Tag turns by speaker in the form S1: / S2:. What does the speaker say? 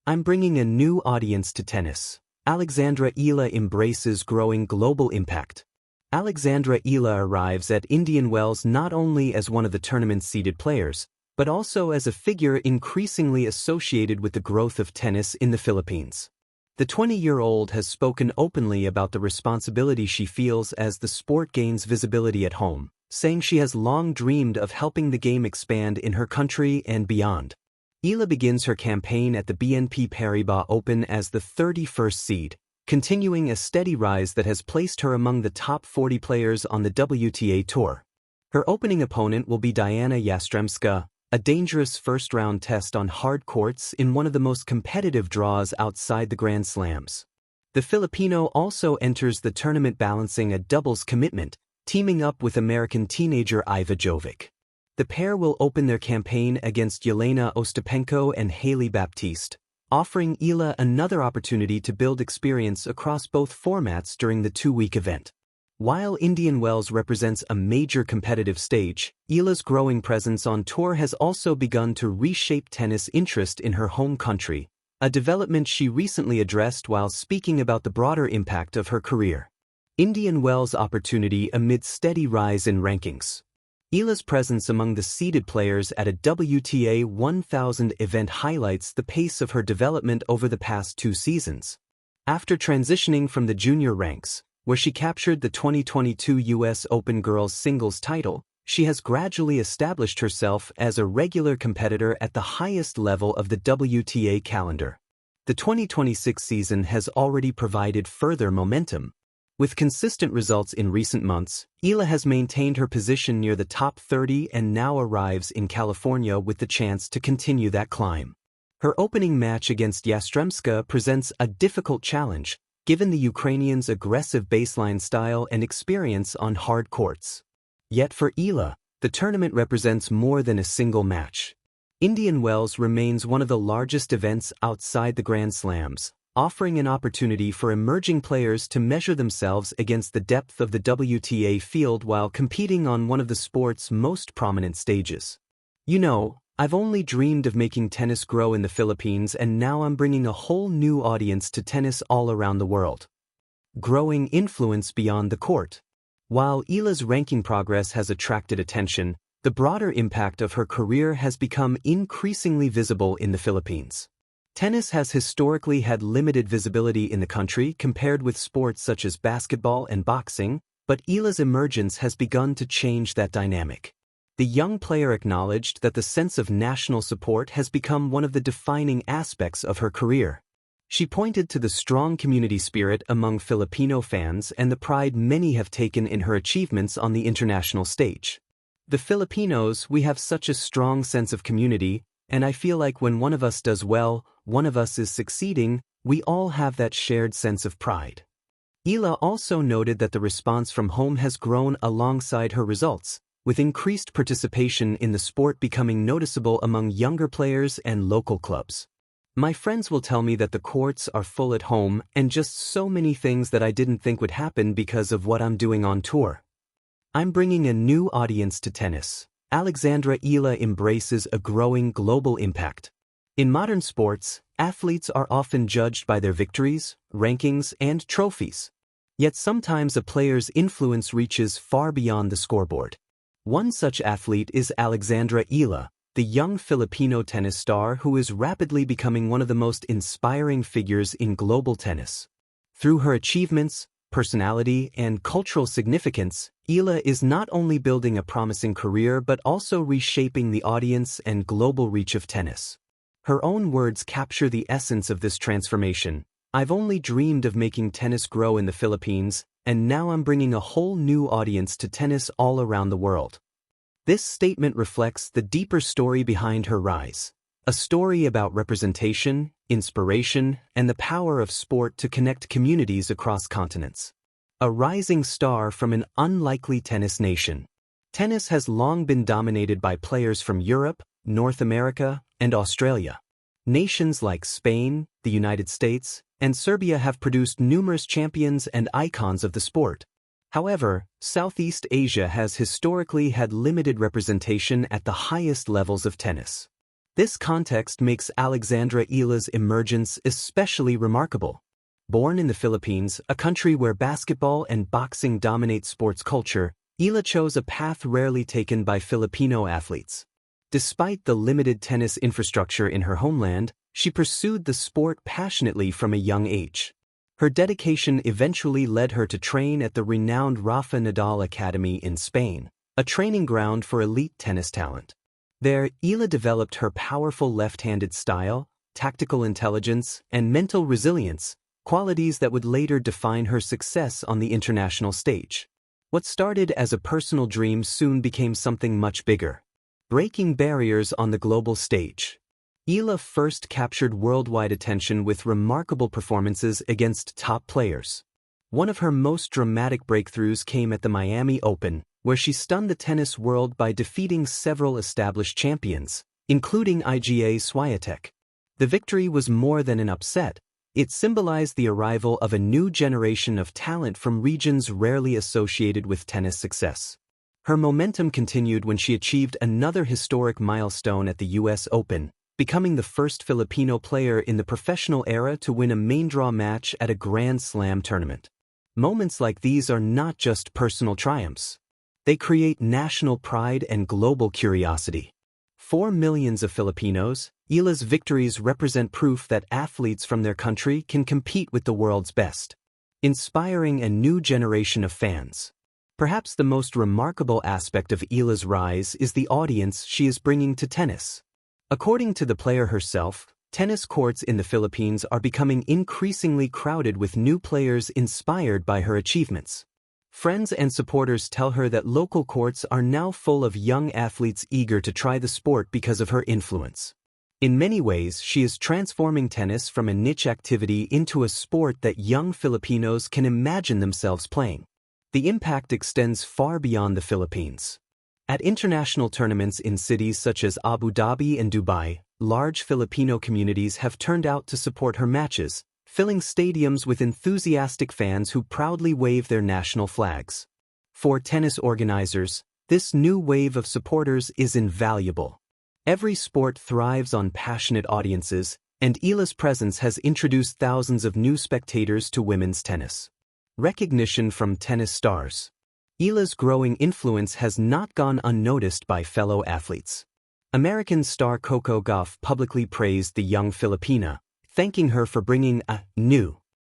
S1: I'm bringing a new audience to tennis. Alexandra Eala embraces growing global impact. Alexandra Eala arrives at Indian Wells not only as one of the tournament's seeded players, but also as a figure increasingly associated with the growth of tennis in the Philippines. The 20-year-old has spoken openly about the responsibility she feels as the sport gains visibility at home, saying she has long dreamed of helping the game expand in her country and beyond. Eala begins her campaign at the BNP Paribas Open as the 31st seed, continuing a steady rise that has placed her among the top 40 players on the WTA Tour. Her opening opponent will be Diana Yastremska, a dangerous first-round test on hard courts in one of the most competitive draws outside the Grand Slams. The Filipino also enters the tournament balancing a doubles commitment, teaming up with American teenager Iva Jovic. The pair will open their campaign against Yelena Ostapenko and Hailey Baptiste, offering Eala another opportunity to build experience across both formats during the two-week event. While Indian Wells represents a major competitive stage, Eala's growing presence on tour has also begun to reshape tennis interest in her home country, a development she recently addressed while speaking about the broader impact of her career. Indian Wells' opportunity amid steady rise in rankings. Eala's presence among the seeded players at a WTA 1000 event highlights the pace of her development over the past 2 seasons. After transitioning from the junior ranks, where she captured the 2022 US Open girls singles title, she has gradually established herself as a regular competitor at the highest level of the WTA calendar. The 2026 season has already provided further momentum. With consistent results in recent months, Eala has maintained her position near the top 30 and now arrives in California with the chance to continue that climb. Her opening match against Yastremska presents a difficult challenge, given the Ukrainian's aggressive baseline style and experience on hard courts. Yet for Eala, the tournament represents more than a single match. Indian Wells remains one of the largest events outside the Grand Slams, offering an opportunity for emerging players to measure themselves against the depth of the WTA field while competing on one of the sport's most prominent stages. You know, I've only dreamed of making tennis grow in the Philippines, and now I'm bringing a whole new audience to tennis all around the world. Growing influence beyond the court. While Eala's ranking progress has attracted attention, the broader impact of her career has become increasingly visible in the Philippines. Tennis has historically had limited visibility in the country compared with sports such as basketball and boxing, but Eala's emergence has begun to change that dynamic. The young player acknowledged that the sense of national support has become one of the defining aspects of her career. She pointed to the strong community spirit among Filipino fans and the pride many have taken in her achievements on the international stage. The Filipinos, we have such a strong sense of community, and I feel like when one of us does well, one of us is succeeding, we all have that shared sense of pride. Eala also noted that the response from home has grown alongside her results, with increased participation in the sport becoming noticeable among younger players and local clubs. My friends will tell me that the courts are full at home and just so many things that I didn't think would happen because of what I'm doing on tour. I'm bringing a new audience to tennis. Alexandra Eala embraces a growing global impact. In modern sports, athletes are often judged by their victories, rankings, and trophies. Yet sometimes a player's influence reaches far beyond the scoreboard. One such athlete is Alexandra Eala, the young Filipino tennis star who is rapidly becoming one of the most inspiring figures in global tennis. Through her achievements, personality, and cultural significance, Eala is not only building a promising career but also reshaping the audience and global reach of tennis. Her own words capture the essence of this transformation. I've only dreamed of making tennis grow in the Philippines, and now I'm bringing a whole new audience to tennis all around the world. This statement reflects the deeper story behind her rise. A story about representation, inspiration, and the power of sport to connect communities across continents. A rising star from an unlikely tennis nation. Tennis has long been dominated by players from Europe, North America, and Australia. Nations like Spain, the United States, and Serbia have produced numerous champions and icons of the sport. However, Southeast Asia has historically had limited representation at the highest levels of tennis. This context makes Alexandra Eala's emergence especially remarkable. Born in the Philippines, a country where basketball and boxing dominate sports culture, Eala chose a path rarely taken by Filipino athletes. Despite the limited tennis infrastructure in her homeland, she pursued the sport passionately from a young age. Her dedication eventually led her to train at the renowned Rafa Nadal Academy in Spain, a training ground for elite tennis talent. There, Eala developed her powerful left-handed style, tactical intelligence, and mental resilience, qualities that would later define her success on the international stage. What started as a personal dream soon became something much bigger. Breaking barriers on the global stage. Eala first captured worldwide attention with remarkable performances against top players. One of her most dramatic breakthroughs came at the Miami Open, where she stunned the tennis world by defeating several established champions, including Iga Swiatek. The victory was more than an upset. It symbolized the arrival of a new generation of talent from regions rarely associated with tennis success. Her momentum continued when she achieved another historic milestone at the US Open, becoming the first Filipino player in the professional era to win a main draw match at a Grand Slam tournament. Moments like these are not just personal triumphs. They create national pride and global curiosity. For millions of Filipinos, Eala's victories represent proof that athletes from their country can compete with the world's best, inspiring a new generation of fans. Perhaps the most remarkable aspect of Eala's rise is the audience she is bringing to tennis. According to the player herself, tennis courts in the Philippines are becoming increasingly crowded with new players inspired by her achievements. Friends and supporters tell her that local courts are now full of young athletes eager to try the sport because of her influence. In many ways, she is transforming tennis from a niche activity into a sport that young Filipinos can imagine themselves playing. The impact extends far beyond the Philippines. At international tournaments in cities such as Abu Dhabi and Dubai, large Filipino communities have turned out to support her matches, filling stadiums with enthusiastic fans who proudly wave their national flags. For tennis organizers, this new wave of supporters is invaluable. Every sport thrives on passionate audiences, and Eala's presence has introduced thousands of new spectators to women's tennis. Recognition from tennis stars. Eala's growing influence has not gone unnoticed by fellow athletes. American star Coco Gauff publicly praised the young Filipina, thanking her for bringing a new